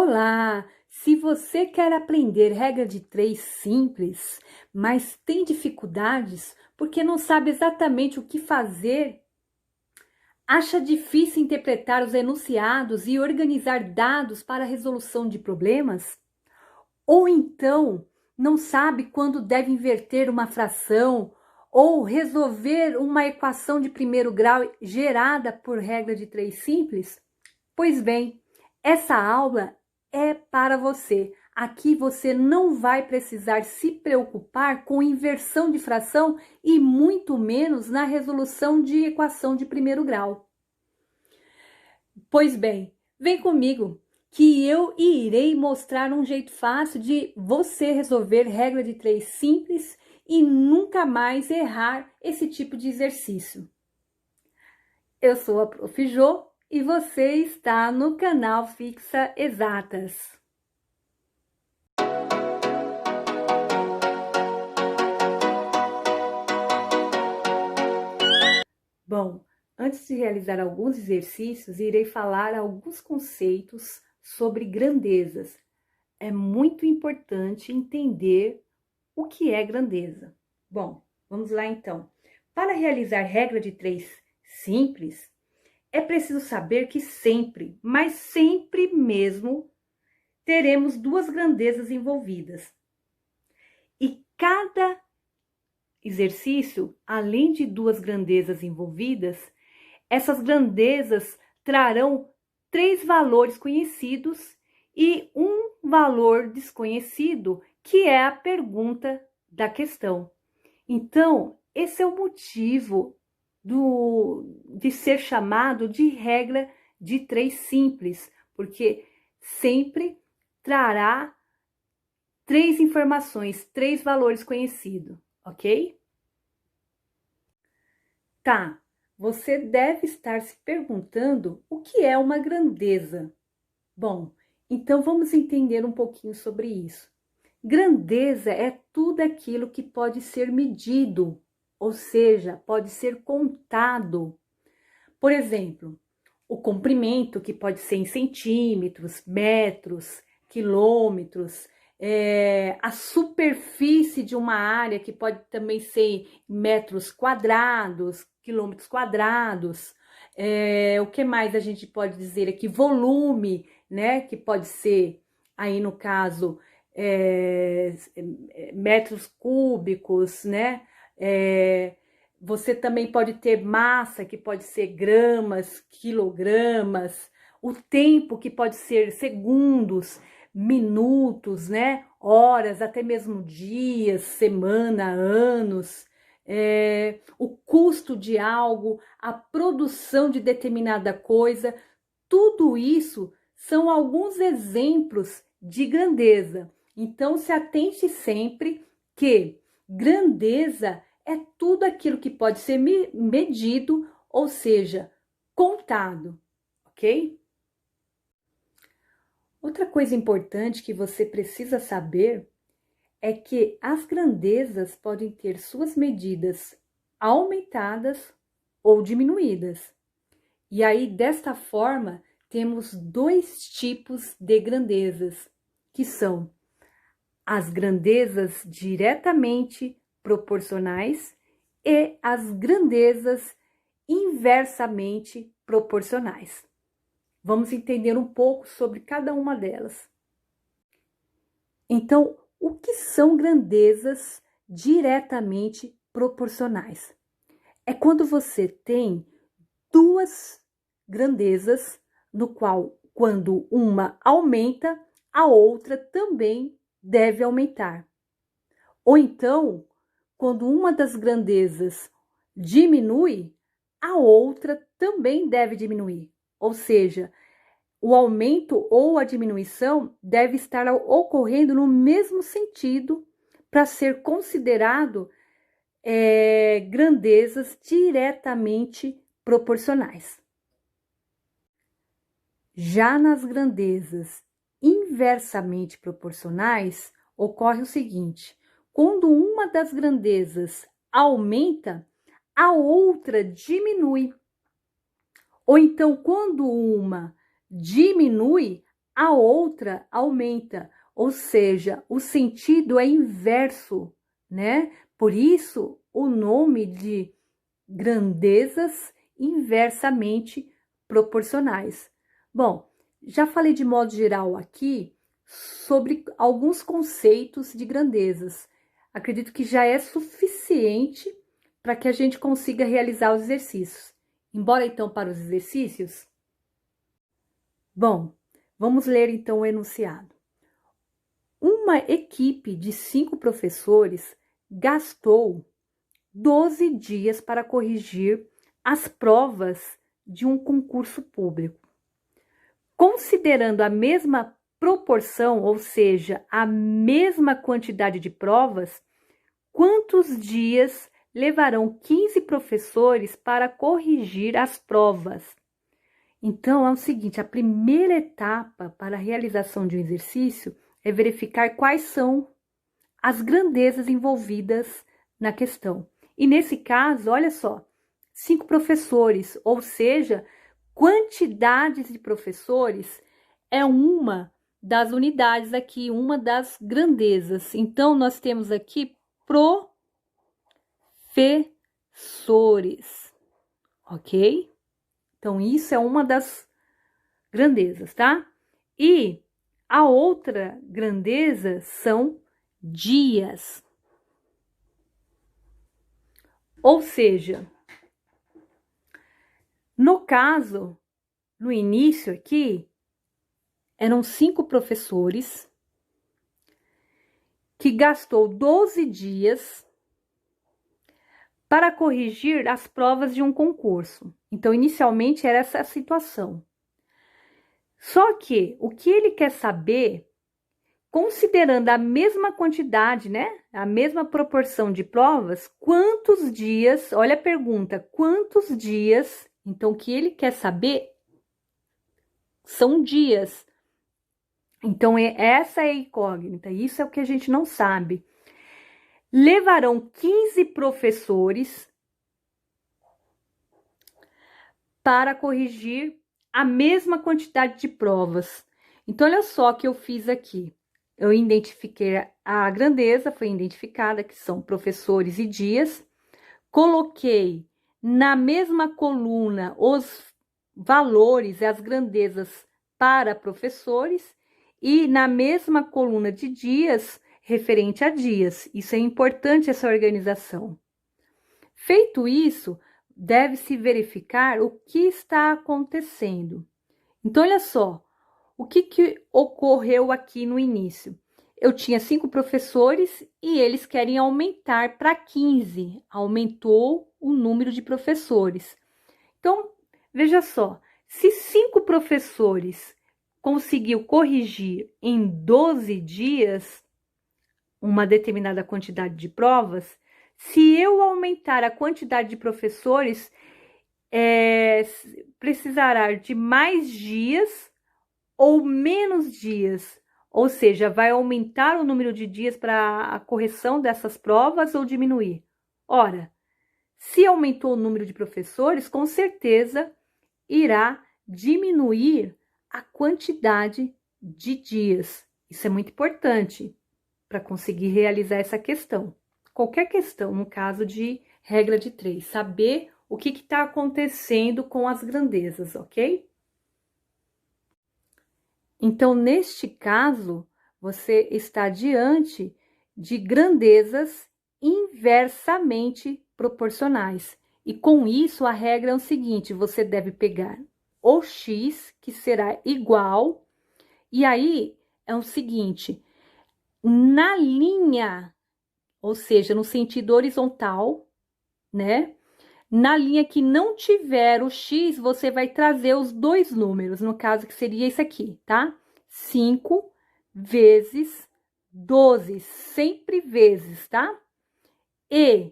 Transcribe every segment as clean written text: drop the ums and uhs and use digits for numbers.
Olá! Se você quer aprender regra de 3 simples, mas tem dificuldades porque não sabe exatamente o que fazer, acha difícil interpretar os enunciados e organizar dados para a resolução de problemas? Ou então não sabe quando deve inverter uma fração ou resolver uma equação de primeiro grau gerada por regra de 3 simples? Pois bem, essa aula é para você. Aqui você não vai precisar se preocupar com inversão de fração e muito menos na resolução de equação de primeiro grau. Pois bem, vem comigo que eu irei mostrar um jeito fácil de você resolver regra de 3 simples e nunca mais errar esse tipo de exercício. Eu sou a Prof. Jô e você está no canal Fixa Exatas. Bom, antes de realizar alguns exercícios, irei falar alguns conceitos sobre grandezas. É muito importante entender o que é grandeza. Bom, vamos lá então. Para realizar regra de 3 simples, é preciso saber que sempre, mas sempre mesmo, teremos duas grandezas envolvidas. E cada exercício, além de duas grandezas envolvidas, essas grandezas trarão 3 valores conhecidos e um valor desconhecido, que é a pergunta da questão. Então, esse é o motivo de ser chamado de regra de 3 simples, porque sempre trará 3 informações, 3 valores conhecidos, ok? Tá, você deve estar se perguntando o que é uma grandeza. Bom, então vamos entender um pouquinho sobre isso. Grandeza é tudo aquilo que pode ser medido, ou seja, pode ser contado. Por exemplo, o comprimento, que pode ser em centímetros, metros, quilômetros, a superfície de uma área, que pode também ser em metros quadrados, quilômetros quadrados. O que mais a gente pode dizer aqui? Volume, né? Que pode ser, aí no caso, metros cúbicos, né? Você também pode ter massa, que pode ser gramas, quilogramas, o tempo, que pode ser segundos, minutos, né? Horas, até mesmo dias, semana, anos. O custo de algo, a produção de determinada coisa, tudo isso são alguns exemplos de grandeza. Então, se atente sempre que grandeza é tudo aquilo que pode ser medido, ou seja, contado, ok? Outra coisa importante que você precisa saber é que as grandezas podem ter suas medidas aumentadas ou diminuídas. E aí, desta forma, temos 2 tipos de grandezas, que são as grandezas diretamente proporcionais e as grandezas inversamente proporcionais. Vamos entender um pouco sobre cada uma delas. Então, o que são grandezas diretamente proporcionais? É quando você tem 2 grandezas, no qual, quando uma aumenta, a outra também deve aumentar. Ou então, quando uma das grandezas diminui, a outra também deve diminuir. Ou seja, o aumento ou a diminuição deve estar ocorrendo no mesmo sentido para ser considerado grandezas diretamente proporcionais. Já nas grandezas inversamente proporcionais, ocorre o seguinte: quando uma das grandezas aumenta, a outra diminui. Ou então, quando uma diminui, a outra aumenta, ou seja, o sentido é inverso, né? Por isso, o nome de grandezas inversamente proporcionais. Bom, já falei de modo geral aqui sobre alguns conceitos de grandezas. Acredito que já é suficiente para que a gente consiga realizar os exercícios. Embora então para os exercícios, bom, vamos ler então o enunciado. Uma equipe de 5 professores gastou 12 dias para corrigir as provas de um concurso público. Considerando a mesma proporção, ou seja, a mesma quantidade de provas, quantos dias levarão 15 professores para corrigir as provas? Então, é o seguinte, a primeira etapa para a realização de um exercício é verificar quais são as grandezas envolvidas na questão. E nesse caso, olha só, 5 professores, ou seja, quantidades de professores é uma das unidades aqui, uma das grandezas. Então, nós temos aqui professores, ok? Então, isso é uma das grandezas, tá? E a outra grandeza são dias. Ou seja, no caso, no início aqui, eram 5 professores que gastou 12 dias para corrigir as provas de um concurso. Então, inicialmente era essa a situação. Só que o que ele quer saber, considerando a mesma quantidade, né? A mesma proporção de provas, quantos dias, olha a pergunta, quantos dias, então o que ele quer saber são dias. Então, essa é a incógnita, isso é o que a gente não sabe. Levarão 15 professores para corrigir a mesma quantidade de provas. Então, olha só o que eu fiz aqui. Eu identifiquei a grandeza, foi identificada, que são professores e dias. Coloquei na mesma coluna os valores e as grandezas para professores e na mesma coluna de dias, referente a dias. Isso é importante, essa organização. Feito isso, deve-se verificar o que está acontecendo. Então, olha só, o que ocorreu aqui no início? Eu tinha 5 professores e eles querem aumentar para 15. Aumentou o número de professores. Então, veja só, se 5 professores conseguiu corrigir em 12 dias uma determinada quantidade de provas, se eu aumentar a quantidade de professores, precisará de mais dias ou menos dias, ou seja, vai aumentar o número de dias para a correção dessas provas ou diminuir? Ora, se aumentou o número de professores, com certeza irá diminuir a quantidade de dias. Isso é muito importante para conseguir realizar essa questão. Qualquer questão, no caso de regra de 3, saber o que está acontecendo com as grandezas, ok? Então, neste caso, você está diante de grandezas inversamente proporcionais. E com isso, a regra é o seguinte, você deve pegar o x, que será igual, e aí é o seguinte, na linha, ou seja, no sentido horizontal, né? Na linha que não tiver o x, você vai trazer os dois números, no caso que seria isso aqui, tá? 5 vezes 12, sempre vezes, tá? E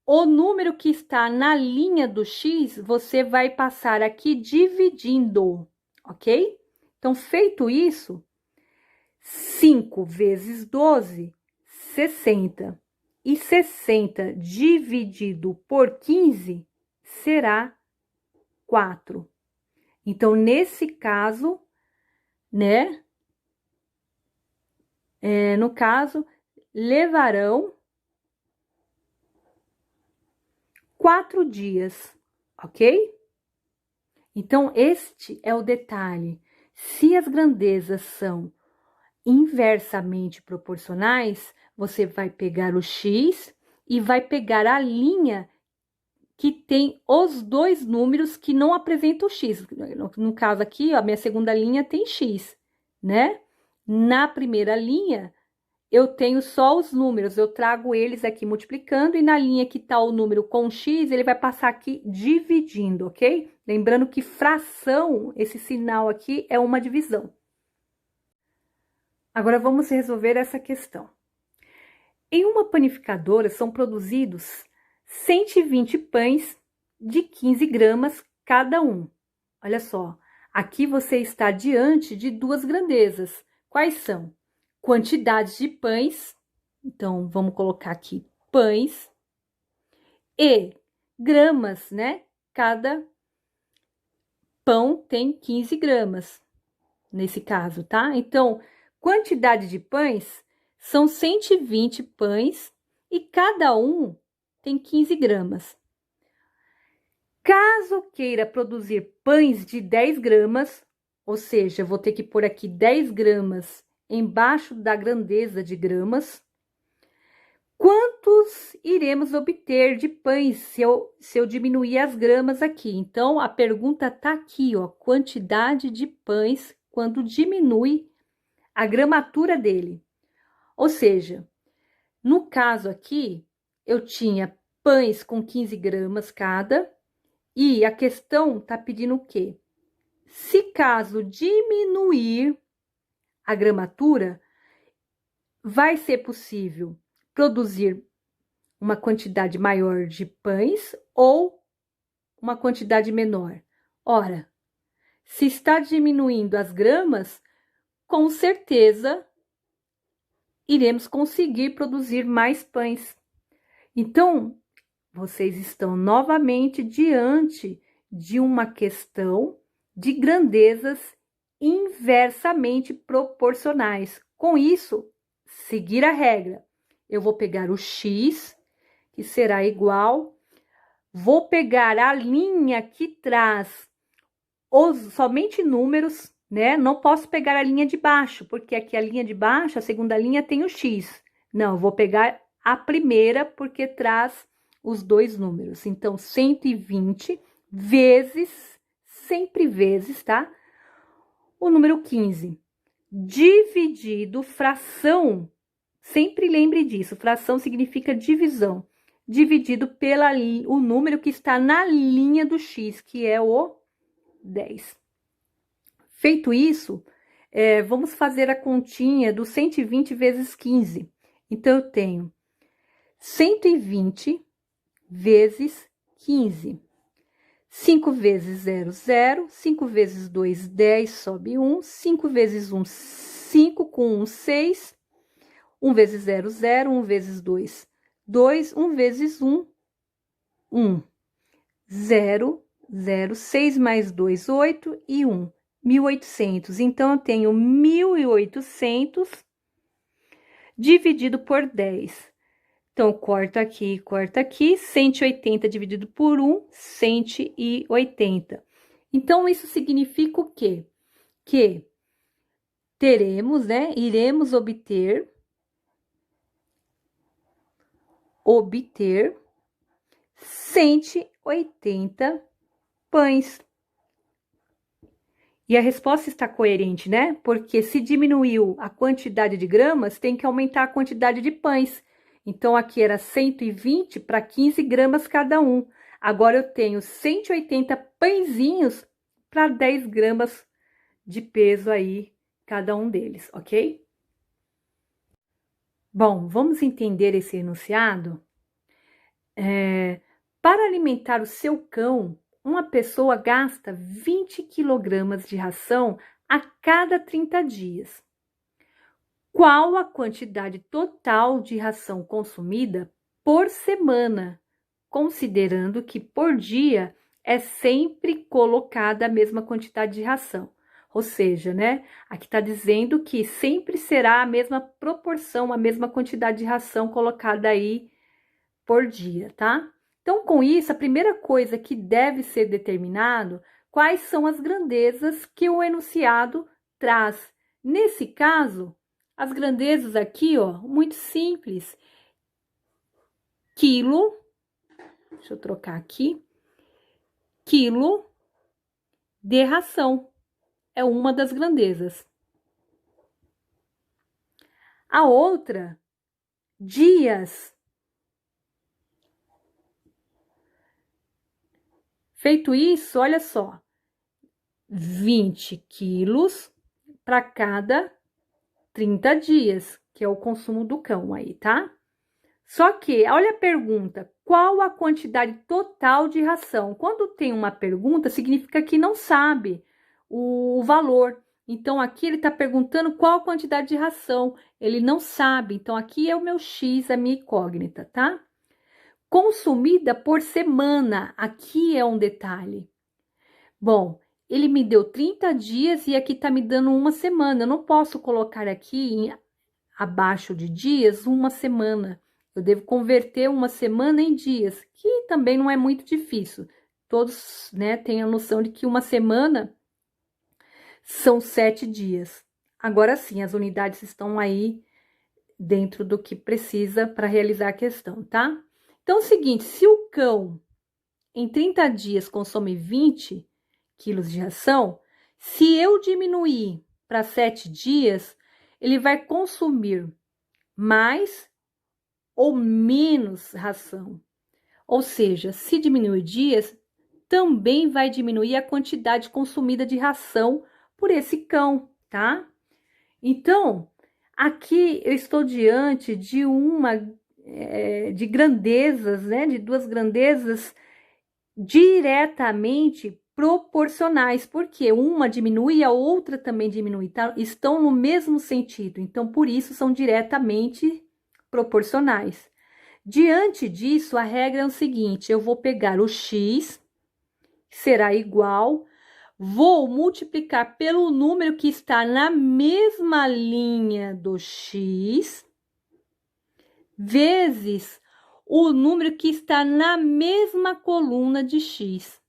o número que está na linha do x, você vai passar aqui dividindo, ok? Então, feito isso, 5 vezes 12, 60. E 60 dividido por 15 será 4. Então, nesse caso, né? No caso, levarão 4 dias, ok? Então, este é o detalhe. Se as grandezas são inversamente proporcionais, você vai pegar o x e vai pegar a linha que tem os dois números que não apresentam o x. No caso aqui, ó, a minha segunda linha tem x, né? Na primeira linha, eu tenho só os números, eu trago eles aqui multiplicando e na linha que tá o número com x, ele vai passar aqui dividindo, ok? Lembrando que fração, esse sinal aqui é uma divisão. Agora vamos resolver essa questão. Em uma panificadora são produzidos 120 pães de 15 gramas cada um. Olha só, aqui você está diante de duas grandezas. Quais são? Quantidades de pães, então vamos colocar aqui pães, e gramas, né? Cada pão tem 15 gramas, nesse caso, tá? Então, quantidade de pães são 120 pães e cada um tem 15 gramas. Caso queira produzir pães de 10 gramas, ou seja, eu vou ter que pôr aqui 10 gramas embaixo da grandeza de gramas, quantos iremos obter de pães se eu diminuir as gramas aqui? Então, a pergunta tá aqui, ó, quantidade de pães quando diminui a gramatura dele. Ou seja, no caso aqui, eu tinha pães com 15 gramas cada, e a questão tá pedindo o quê? Se caso diminuir a gramatura, vai ser possível produzir uma quantidade maior de pães ou uma quantidade menor? Ora, se está diminuindo as gramas, com certeza iremos conseguir produzir mais pães. Então, vocês estão novamente diante de uma questão de grandezas inversamente proporcionais. Com isso, seguir a regra. Eu vou pegar o x, que será igual, vou pegar a linha que traz somente números, né? Não posso pegar a linha de baixo, porque aqui a linha de baixo, a segunda linha tem o x. Não, eu vou pegar a primeira, porque traz os dois números. Então, 120 vezes, sempre vezes, tá? O número 15, dividido fração. Sempre lembre disso, fração significa divisão. Dividido o número que está na linha do x, que é o 10. Feito isso, vamos fazer a continha do 120 vezes 15. Então, eu tenho 120 vezes 15. 5 vezes 0, 0. 5 vezes 2, 10, sobe 1. 5 vezes 1, 5. Com 1, 6. 1 vezes 0, 0. 1 vezes 2, 2. 1 vezes 1, 1. 0, 0. 6 mais 2, 8. E 1. 1.800. Então, eu tenho 1.800 dividido por 10. Então, corta aqui, 180 dividido por 1, 180. Então, isso significa o quê? Que teremos, né, iremos obter 180 pães. E a resposta está coerente, né? Porque se diminuiu a quantidade de gramas, tem que aumentar a quantidade de pães. Então, aqui era 120 para 15 gramas cada um. Agora, eu tenho 180 pãezinhos para 10 gramas de peso aí, cada um deles, ok? Bom, vamos entender esse enunciado? Para alimentar o seu cão, uma pessoa gasta 20 quilogramas de ração a cada 30 dias. Qual a quantidade total de ração consumida por semana, considerando que por dia é sempre colocada a mesma quantidade de ração? Ou seja, né? Aqui está dizendo que sempre será a mesma proporção, a mesma quantidade de ração colocada aí por dia, tá? Então, com isso, a primeira coisa que deve ser determinado, quais são as grandezas que o enunciado traz. Nesse caso, as grandezas aqui, ó, muito simples. Quilo, deixa eu trocar aqui, quilo de ração é uma das grandezas. A outra, dias. Feito isso, olha só, 20 quilos para cada 30 dias, que é o consumo do cão aí, tá? Só que, olha a pergunta, qual a quantidade total de ração? Quando tem uma pergunta, significa que não sabe o valor. Então, aqui ele está perguntando qual a quantidade de ração. Ele não sabe. Então, aqui é o meu X, a minha incógnita, tá? Consumida por semana. Aqui é um detalhe. Bom, ele me deu 30 dias e aqui tá me dando uma semana. Eu não posso colocar aqui abaixo de dias uma semana. Eu devo converter uma semana em dias, que também não é muito difícil. Todos, né, têm a noção de que uma semana são 7 dias. Agora sim, as unidades estão aí dentro do que precisa para realizar a questão, tá? Então, é o seguinte, se o cão em 30 dias consome 20 quilos de ração, se eu diminuir para 7 dias, ele vai consumir mais ou menos ração. Ou seja, se diminuir dias, também vai diminuir a quantidade consumida de ração por esse cão, tá? Então, aqui eu estou diante de de grandezas, né? De duas grandezas diretamente proporcionais, porque uma diminui e a outra também diminui, tá? Estão no mesmo sentido, então por isso são diretamente proporcionais. Diante disso, a regra é o seguinte: eu vou pegar o x, que será igual, vou multiplicar pelo número que está na mesma linha do x, vezes o número que está na mesma coluna de x.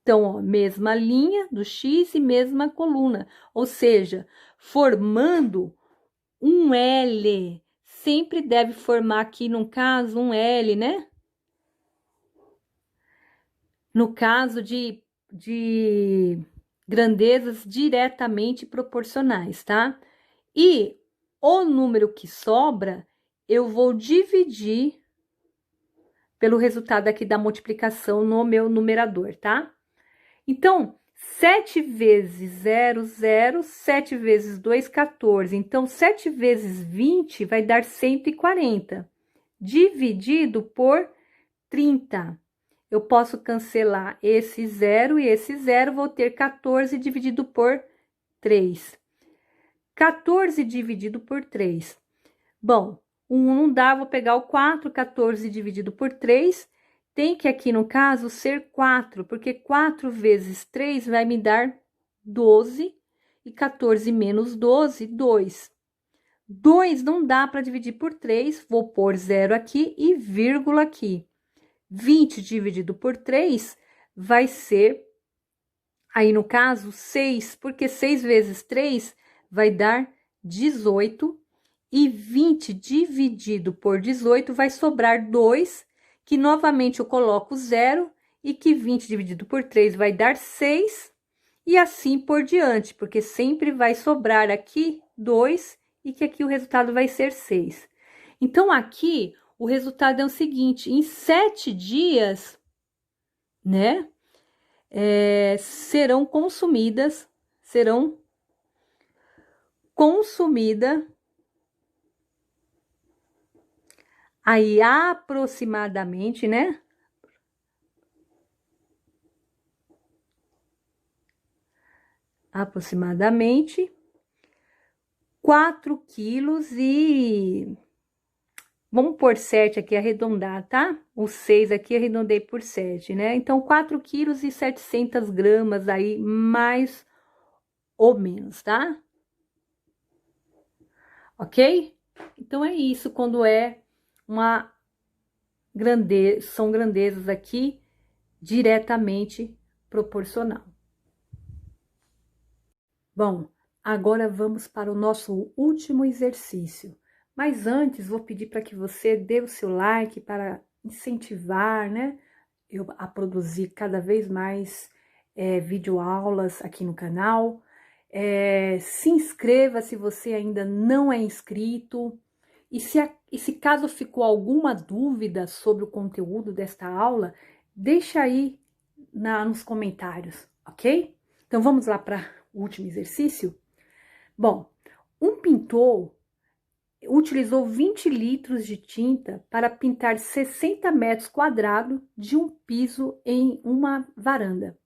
Então, ó, mesma linha do x e mesma coluna, ou seja, formando um L. Sempre deve formar aqui, no caso, um L, né? No caso de grandezas diretamente proporcionais, tá? E o número que sobra, eu vou dividir pelo resultado aqui da multiplicação no meu numerador, tá? Então, 7 vezes 0, 0, 7 vezes 2, 14. Então, 7 vezes 20 vai dar 140, dividido por 30. Eu posso cancelar esse 0 e esse 0, vou ter 14 dividido por 3. 14 dividido por 3. Bom, 1 não dá, vou pegar o 4, 14 dividido por 3. Tem que aqui, no caso, ser 4, porque 4 vezes 3 vai me dar 12, e 14 menos 12, 2. 2 não dá para dividir por 3, vou pôr 0 aqui e vírgula aqui. 20 dividido por 3 vai ser, aí no caso, 6, porque 6 vezes 3 vai dar 18, e 20 dividido por 18 vai sobrar 2, que novamente eu coloco 0, e que 20 dividido por 3 vai dar 6, e assim por diante, porque sempre vai sobrar aqui 2, e que aqui o resultado vai ser 6. Então, aqui, o resultado é o seguinte: em 7 dias, né, serão consumida aí aproximadamente, né? Aproximadamente 4 quilos e... Vamos por 7 aqui, arredondar, tá? O 6 aqui arredondei por 7, né? Então, 4 quilos e 700 gramas aí, mais ou menos, tá? Ok? Então, é isso quando é uma grandeza, são grandezas aqui diretamente proporcional. Bom, agora vamos para o nosso último exercício. Mas antes, vou pedir para que você dê o seu like para incentivar, né, eu a produzir cada vez mais videoaulas aqui no canal. Se inscreva se você ainda não é inscrito. E se caso ficou alguma dúvida sobre o conteúdo desta aula, deixa aí nos comentários, ok? Então vamos lá para o último exercício? Bom, um pintor utilizou 20 litros de tinta para pintar 60 metros quadrados de um piso em uma varanda.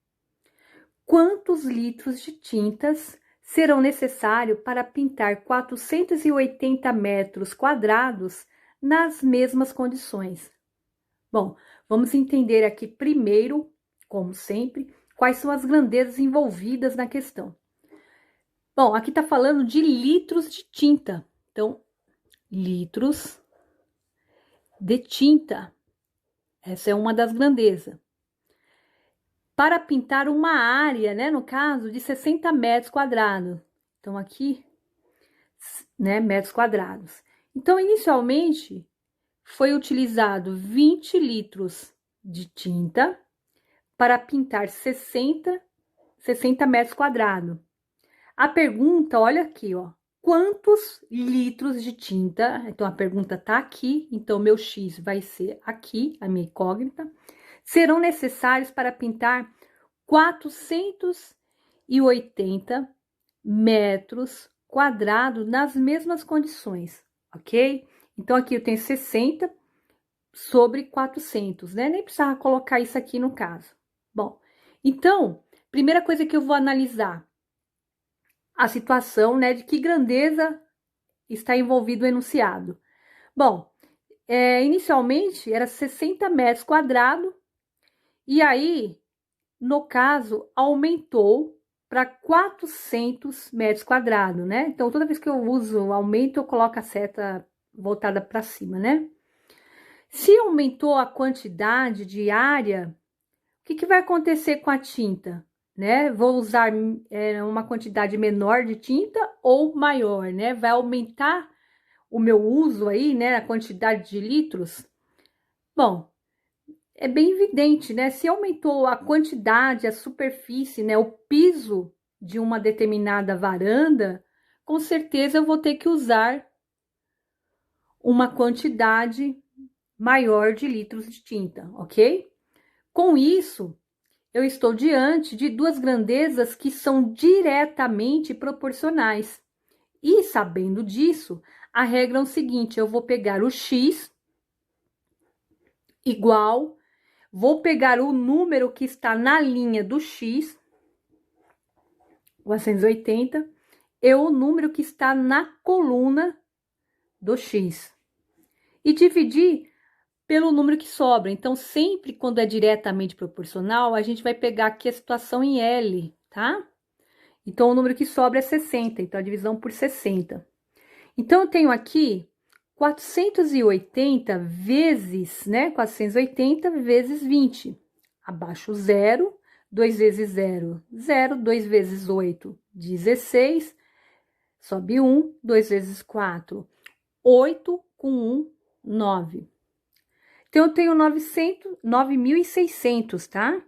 Quantos litros de tintas serão necessários para pintar 480 metros quadrados nas mesmas condições? Bom, vamos entender aqui primeiro, como sempre, quais são as grandezas envolvidas na questão. Bom, aqui tá falando de litros de tinta. Então, litros de tinta. Essa é uma das grandezas. Para pintar uma área, né, no caso, de 60 metros quadrados. Então, aqui, né, metros quadrados. Então, inicialmente, foi utilizado 20 litros de tinta para pintar 60 metros quadrados. A pergunta, olha aqui, ó. Quantos litros de tinta? Então, a pergunta tá aqui. Então, meu X vai ser aqui, a minha incógnita. Serão necessários para pintar 480 metros quadrados nas mesmas condições, ok? Então, aqui eu tenho 60 sobre 400, né? Nem precisava colocar isso aqui no caso. Bom, então, primeira coisa que eu vou analisar, a situação, né, de que grandeza está envolvido o enunciado. Bom, inicialmente era 60 metros quadrados, e aí, no caso, aumentou para 400 metros quadrados, né? Então, toda vez que eu uso aumento, eu coloco a seta voltada para cima, né? Se aumentou a quantidade de área, o que vai acontecer com a tinta? Né? Vou usar uma quantidade menor de tinta ou maior, né? Vai aumentar o meu uso aí, né? A quantidade de litros. Bom, é bem evidente, né? Se aumentou a quantidade, a superfície, né? O piso de uma determinada varanda, com certeza eu vou ter que usar uma quantidade maior de litros de tinta, ok? Com isso, eu estou diante de duas grandezas que são diretamente proporcionais. E sabendo disso, a regra é o seguinte: eu vou pegar o X igual, vou pegar o número que está na linha do X, 480, e o número que está na coluna do X. E dividir pelo número que sobra. Então, sempre quando é diretamente proporcional, a gente vai pegar aqui a situação em L, tá? Então, o número que sobra é 60, então a divisão por 60. Então, eu tenho aqui 480 vezes, né? 480 vezes 20. Abaixo 0, 2 vezes 0, 0, 2 vezes 8, 16. Sobe 1, 2 vezes 4, 8, com 1, 9. Então, eu tenho 9.600, tá?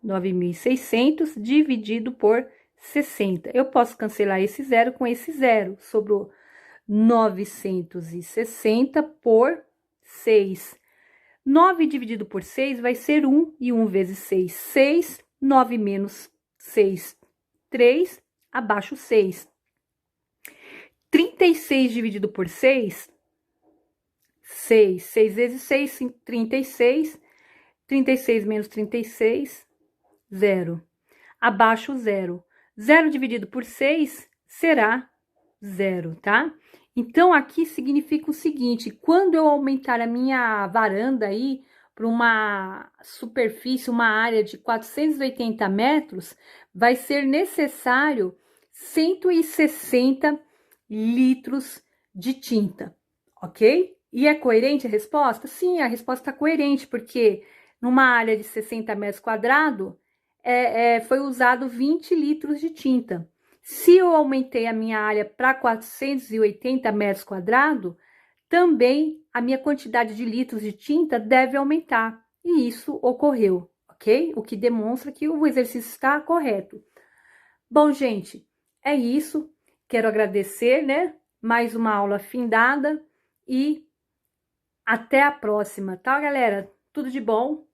9.600 dividido por 60. Eu posso cancelar esse zero com esse zero. Sobrou 960 por 6. 9 dividido por 6 vai ser 1. E 1 vezes 6, 6. 9 menos 6, 3. Abaixo 6. 36 dividido por 6, 6. 6 vezes 6, 36. 36 menos 36, 0. Abaixo 0. 0 dividido por 6 será 0, tá? Então, aqui significa o seguinte: quando eu aumentar a minha varanda aí para uma superfície, uma área de 480 metros, vai ser necessário 160 litros de tinta, ok? E é coerente a resposta? Sim, a resposta está coerente, porque numa área de 60 metros quadrados, foi usado 20 litros de tinta. Se eu aumentei a minha área para 480 metros quadrados, também a minha quantidade de litros de tinta deve aumentar. E isso ocorreu, ok? O que demonstra que o exercício está correto. Bom, gente, é isso. Quero agradecer, né? Mais uma aula findada e até a próxima, tá, galera? Tudo de bom.